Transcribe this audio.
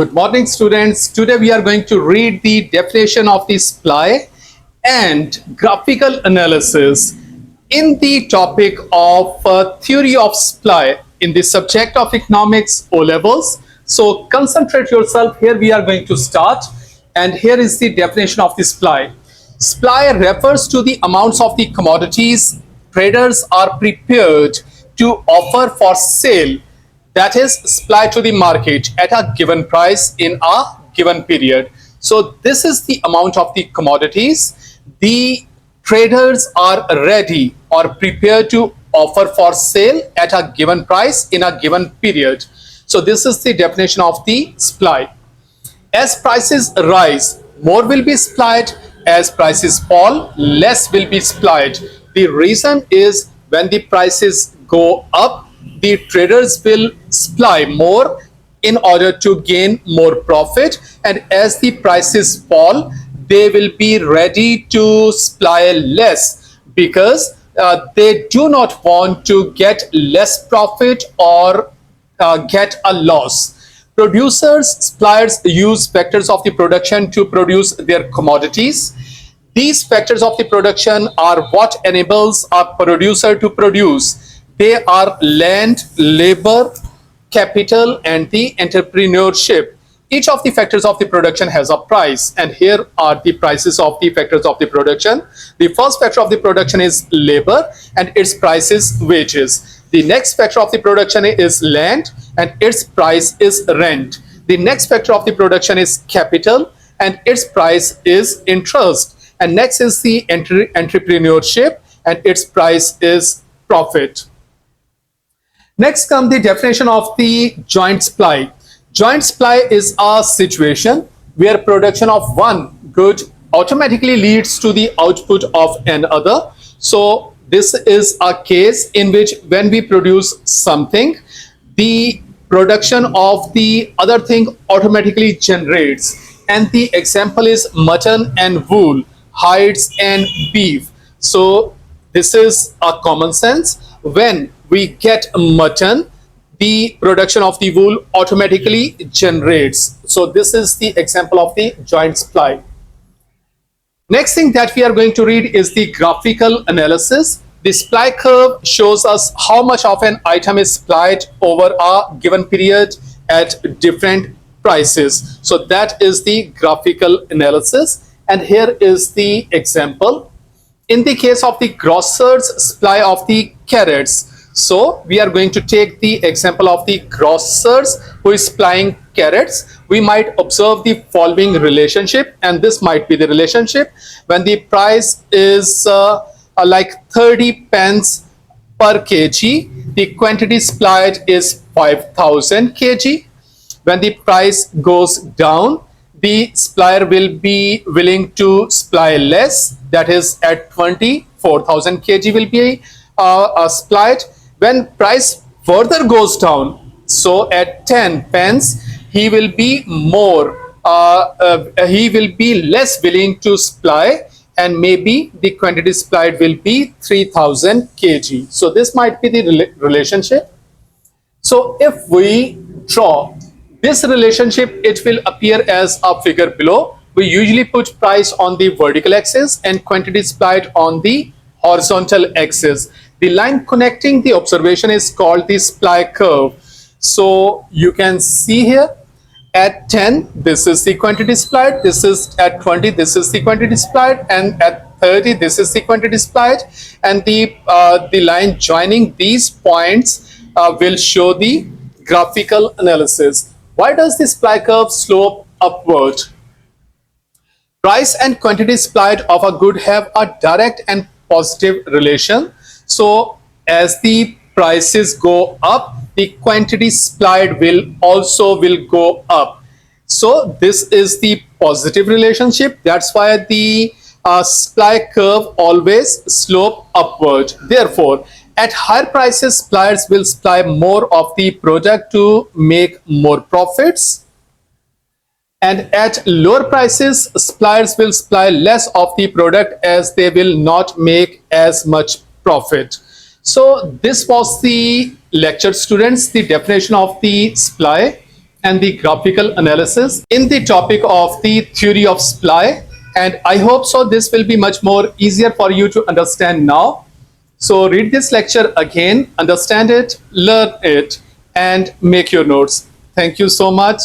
Good morning, students. Today we are going to read the definition of the supply and graphical analysis in the topic of theory of supply in the subject of economics O levels. So concentrate yourself. Here we are going to start, and here is the definition of the supply. Supply refers to the amounts of the commodities traders are prepared to offer for sale, that is supply to the market at a given price in a given period. So this is the amount of the commodities the traders are ready or prepared to offer for sale at a given price in a given period. So this is the definition of the supply. As prices rise, more will be supplied. As prices fall, less will be supplied. The reason is when the prices go up, the traders will supply more in order to gain more profit, and as the prices fall, they will be ready to supply less because they do not want to get less profit or get a loss. Producers, suppliers use factors of the production to produce their commodities. These factors of the production are what enables a producer to produce. They are land, labor, capital, and the entrepreneurship. Each of the factors of the production has a price, and here are the prices of the factors of the production. The first factor of the production is labor, and its price is wages. The next factor of the production is land, and its price is rent. The next factor of the production is capital, and its price is interest. And next is the entrepreneurship, and its price is profit. Next comes the definition of the joint supply. Joint supply is a situation where production of one good automatically leads to the output of another. So this is a case in which when we produce something, the production of the other thing automatically generates. And the example is mutton and wool, hides and beef. So this is a common sense. When we get mutton, the production of the wool automatically generates. So this is the example of the joint supply. Next thing that we are going to read is the graphical analysis. The supply curve shows us how much of an item is supplied over a given period at different prices. So that is the graphical analysis. And here is the example. In the case of the grocer's supply of the carrots, so we are going to take the example of the grocers who is supplying carrots. We might observe the following relationship, and this might be the relationship. When the price is like 30 pence per kg, the quantity supplied is 5,000 kg. When the price goes down, the supplier will be willing to supply less, that is at 24,000 kg will be supplied. When price further goes down, so at 10 pence, he will be less willing to supply, and maybe the quantity supplied will be 3,000 kg. So this might be the relationship. So if we draw this relationship, it will appear as a figure below. We usually put price on the vertical axis and quantity supplied on the horizontal axis. The line connecting the observation is called the supply curve. So you can see here at 10, this is the quantity supplied. This is at 20, this is the quantity supplied, and at 30, this is the quantity supplied. And the line joining these points will show the graphical analysis. Why does the supply curve slope upward? Price and quantity supplied of a good have a direct and positive relation. So as the prices go up, the quantity supplied will go up. So this is the positive relationship. That's why the supply curve always slope upward. Therefore, at higher prices, suppliers will supply more of the product to make more profits. And at lower prices, suppliers will supply less of the product as they will not make as much profit. So this was the lecture, students, the definition of the supply and the graphical analysis in the topic of the theory of supply. And I hope so this will be much more easier for you to understand now. So read this lecture again, understand it, learn it, and make your notes. Thank you so much.